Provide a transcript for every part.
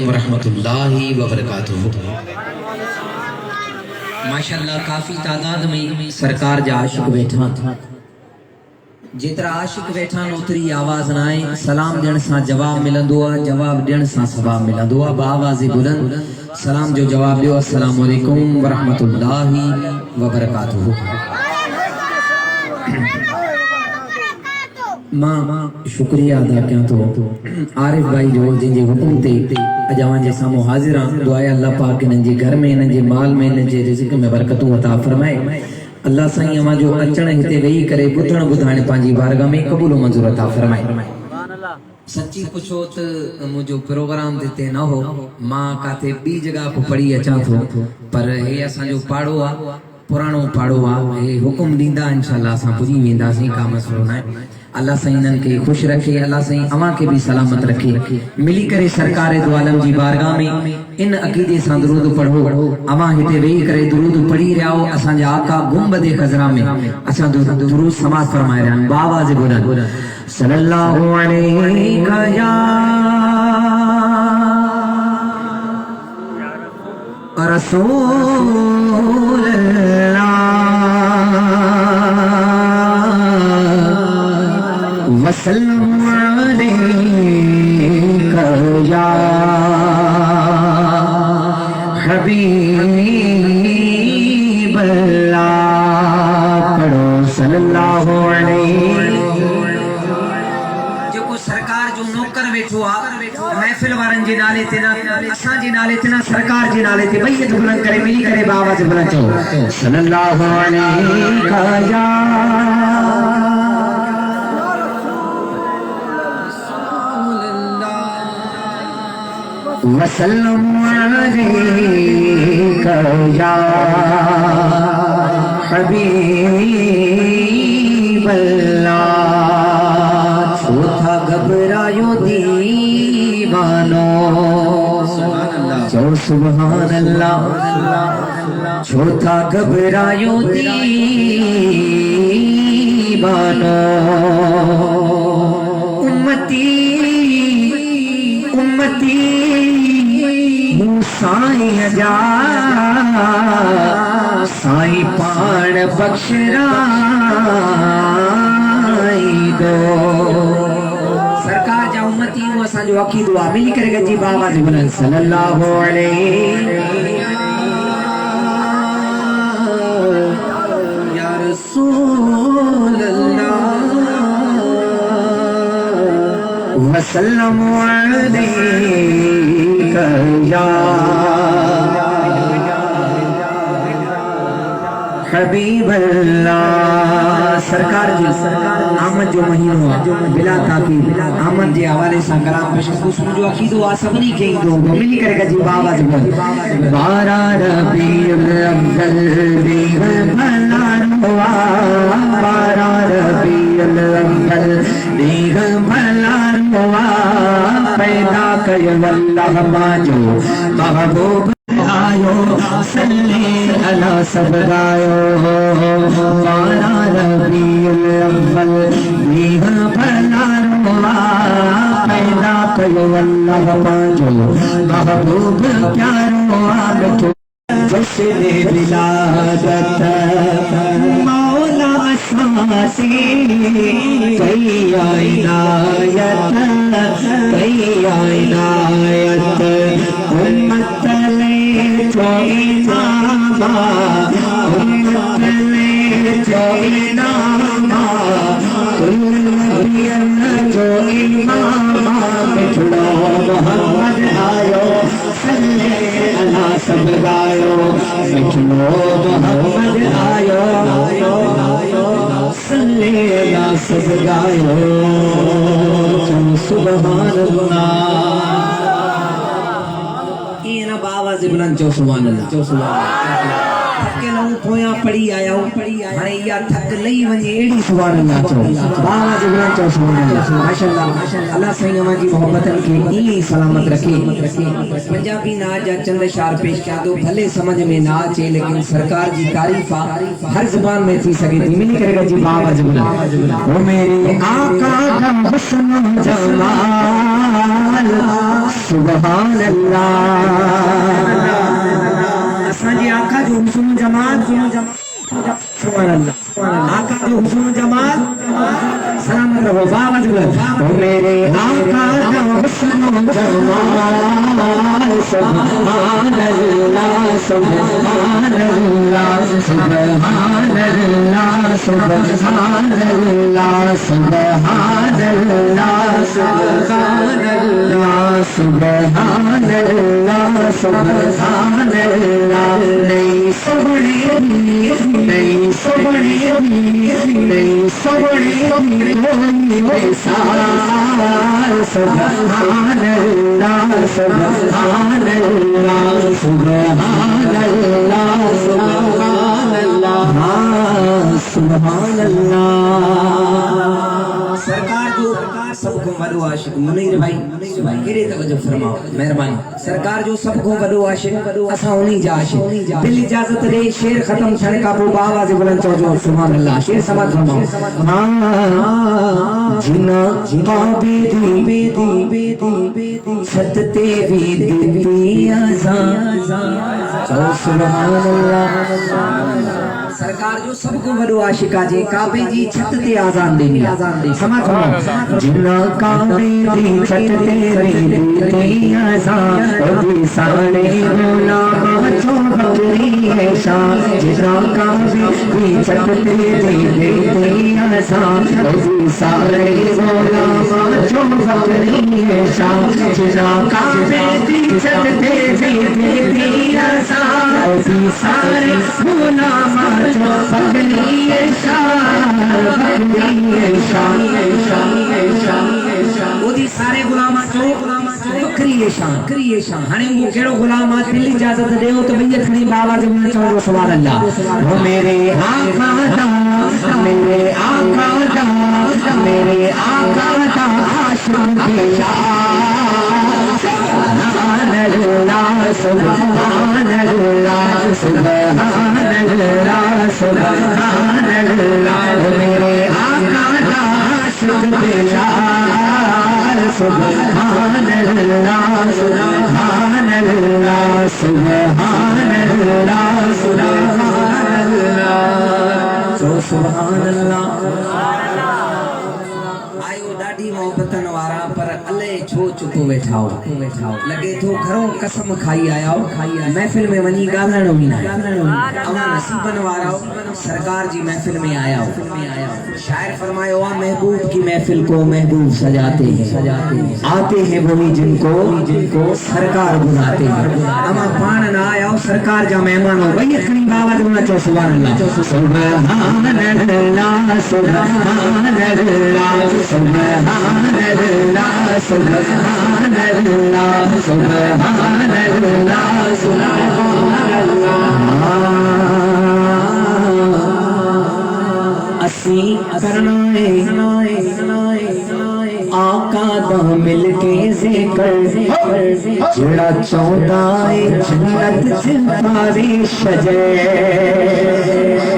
वरहमतुल्लाहि वबरकातुहू। माशाअल्लाह काफी तादाद में सरकार जा आशिक बैठा था। जेतरा आशिक बैठा ओतरी आवाज ना आए। सलाम ॾियण सां जवाब मिलंदो आहे, जवाब ॾियण सां सवाब मिलंदो आहे। बाआवाज़ बुलंद सलाम जो जवाब ॾियो, अस्सलाम वालेकुम वरहमतुल्लाहि वबरकातुहू। मां शुक्रिया अदा कयां तो आरिफ भाई जो जिनके हुकुम ते अज अवां जे साम्हूं हाज़िर आहियां। दुआ आहे अल्लाह पाक इन्हनि जे घर में, इन्हनि जे माल में, इन्हनि जे रिज़्क़ में बरकतूं अता फरमाए। अल्लाह साईं अवां जो अचण हिते वेही करे ॿुधण ॿुधाइण पंहिंजी बारगाह में क़बूल मंज़ूर अता फरमाए। सच्ची पुछो त मुंहिंजो प्रोग्राम हिते न हो, मां काथे ॿी जगह को पढ़ी अचां थो, पर हे असांजो पाड़ो आहे, पुराणो पाड़ो आहे। हे हुकुम ॾींदा इंशाअल्लाह असां पुॼी वेंदासीं, का मसलो न आहे। अल्लाह साईं इन्हनि खे ख़ुशि रखे, अल्लाह साईं अवां खे भी सलामत रखे। मिली करे सरकार दो आलम जी बारगाह में इन अकीदे सां दुरूद पढ़ो। अवां हिते वेही करे दुरूद पढ़ी रहिया हो। असांजा आका गुंबद खज़रा में असां दुरूद समाज फरमाए रहिया आहिनि। बाआवाज़ बुलंद सल्लल्लाहु अलैहि या रसूल वसल्लम अलैका या हबीब अल्लाह। पढ़ो सल्लल्लाहु अलैहि। जो को सरकार जो नौकर वेठो आ, महफिल वारन जे नाले ते ना, असां जे नाले ते ना, सरकार जे नाले ते भई बुलंद करे मिली करे बाआवाज़ बुलंद चओ सल्लल्लाहु अलैका या वसल्लम अलैका या हबीब अल्लाह। छोथा घबरायो दीवानो, चो सुभान अल्लाह। छोथा घबरायो दीवानो, उम्मती उम्मती साईं जा साईं पाण बख्शराई दो। सरकार जा उम्मती असांजो अकीदो आहे। मिली करे गजी बाआवाज़ बुलंद सल्लल्लाहु अलैहि या रसूल अल्लाह वसल्लम अलैका या हबीब अल्लाह। सरकार जी आमद जो महीनो आहे, बिला ताकीद आमद जे हवाले सां कलाम पेश मुंहिंजो अक़ीदो आहे सभिनी खे ईंदो। मिली करे गजी बाआवाज़ बुलंद बारा रबीउल अव्वल दीह भला रुआ, बारा रबीउल अव्वल दीह भला रुआ। पैदा कयो अल्लाह मांजो महबूब आयो, सल्ले अला सब गायो। बारा रबीउल अव्वल दीह भला रुआ, पैदा कयो अल्लाह मांजो महबूब प्यारो। आगो जश्न विलादत मौला असासी, कई इनायत कई इनायत। उम्मत ले जो इनामा, उम्मत ले जो इनामा, कुल नबियन जो इमामा। मिठड़ो मोहम्मद आयो, सल्ले अला सब गायो। मिठड़ो मोहम्मद आयो, सल्ले अला सब गायो। सुभान अल्लाह। ये ना बाआवाज़ बुलंद चो सुभान अल्लाह, चो सुभान अल्लाह। के लऊ पोया पड़ी आया हाणे या थक लई वने एड़ी सुभान अल्लाह चो बाबा जबरान चो सुभान अल्लाह माशाअल्लाह अल्लाह सही हमारी मोहब्बतन के ई सलामत रखे पंजाबी नाच जा चंद शार पेश किया दो भले समझ में ना आचे लेकिन सरकार जी तारीफ हर जुबान में थी सके थी मिली करेगा जी बाबा जबरान ओ मेरे आका का हुस्न जमाल सुभान अल्लाह असांजे आका जो हुस्न जमाल सुभान अल्लाह आका जो हुस्न जमाल सलामत रहो बाबा जबरान ओ मेरे आका का हुस्न जमाल सुभान अल्लाह सुभान अल्लाह सुभान अल्लाह सुभान अल्लाह सुभान अल्लाह सुभान अल्लाह सुभान अल्लाह सुभान अल्लाह नहीं सबड़ी नहीं सबड़ी नहीं सबड़ी सुभान अल्लाह सुभान अल्लाह सुभान अल्लाह सुभान अल्लाह सुभान अल्लाह सरकार जो सबको वॾो आशिक़ मुनीर भाई केरे तवज्जो फरमाओ मेहरबानी सरकार जो सबको वॾो आशिक़ असां उन्हीं जा आशिक़ दिल इजाजत दे शेर खत्म थियण खां पोइ आवाज़ बुलंद चओ सुभान अल्लाह शेर समाज फरमाओ जिना काबे दी छत ते भी दी अज़ान सुभान अल्लाह सरकार जो सबको वॾो आशिक़ आहे काबे जी छत ते आज़ान ॾिनी समाज जिना काबे दी छत ते दी अज़ान ओदी साणे गुलाम छो बकरी है शान जिना काबे दी छत ते दी अज़ान ओदी साणे गुलाम छो बकरी है शान जिना काबे दी छत ते दी अज़ान ओदी साणे गुलाम ओदी सारे गुलाम बकरी शान हाणे वो केड़ो गुलाम आ दिल इजाजत देओ तो भैया खणी बाबा जब ने चो सुभान अल्लाह वो मेरे आका दा मेरे आका दा मेरे आका दा आशिक़ सुभान अल्लाह सुभान अल्लाह सुभान अल्लाह सुभान अल्लाह मेरे आका दा आशिक़ सुभान अल्लाह सुभान अल्लाह सुभान अल्लाह सुभान अल्लाह सुभान अल्लाह ॾाढी मोहब्बतन वारा पर अले छो चुप वेठाओ लगे तो घरों कसम खाई आया महफिल में वनी गालण भी ना अमा नसीबन वारा सरकार जी महफिल में आया शायर फरमायो महबूब की महफिल को महबूब सजाते हैं आते हैं वही जिनको सरकार बुलाते हैं अमा पान ना आया सरकार जा मेहमान हो भई खणी बाबा जो चो सुभान अल्लाह सुभान अल्लाह सुभान अल्लाह सुभान अल्लाह सुभान अल्लाह सुभान अल्लाह सुभान अल्लाह असी करना है आका दा मिलके ज़िक्र जड़ा चौंदा है जन्नत च पावे शजर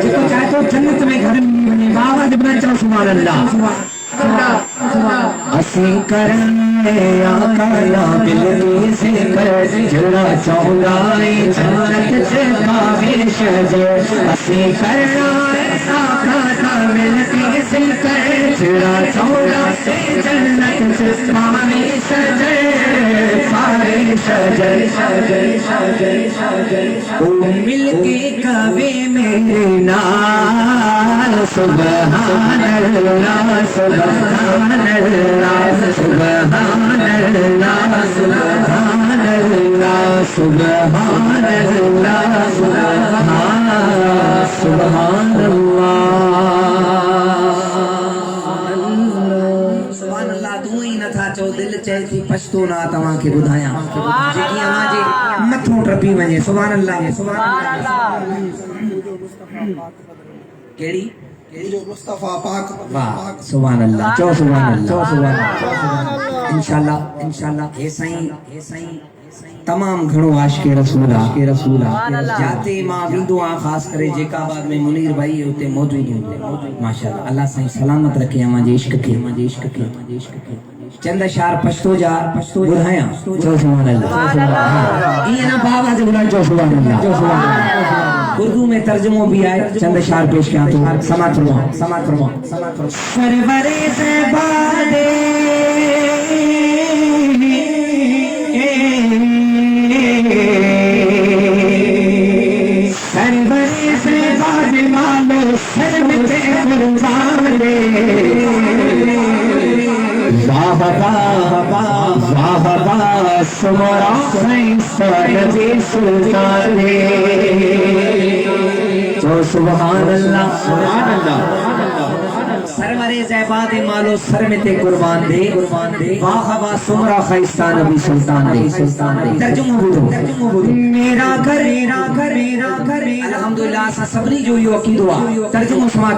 जिको चाहे तो जन्नत में घर में बाबा जब चलो सुभान अल्लाह असी करने आका दा मिलके ज़िक्र जड़ा चौंदा है जन्नत च पावे शजर असी करना आका दा मिलके ज़िक्र जड़ा चौंदा है जन्नत च पावे शजर ओ मिलके कवे मेरे नाल सुभान अल्लाह सुभान अल्लाह सुभान अल्लाह सुभान अल्लाह सुभान अल्लाह सुभान अल्लाह तू ही नथा चो दिल चए थी पछतो ना तव्हां खे ॿुधायां जेकी अवां जे متھوں ٹپی ونجے سبحان اللہ سبحان اللہ کیڑی مصطفیٰ پاک واہ سبحان اللہ چو سبحان اللہ سبحان اللہ انشاءاللہ اے سائیں تمام گھڑو عاشق رسولہ جاتے ماں ویندو آن خاص کرے جیکا بعد میں منیر بھائی ہوتے موجود ہوتے ماشاءاللہ اللہ سائیں سلامت رکھے ہماں جے عشق کے چند اشعار پشتو جا بدھایا چو سبحان اللہ یہ نا بابا سے بلا چو سبحان اللہ اردو میں ترجمہ بھی آئے چند اشعار پیش کیا تو سماعت فرما سرور زبادے مالو سر میں قربان واہ واہ سمرا سنبی سلطان تو سبحان اللہ سرور زیباد مالو سر میں تے قربان دے واہ واہ سمرا خیستہ نبی سلطان دے ترجمہ بودھو میرا گھر الحمدللہ سبری جو یو عقید ہوا ترجمہ سماعت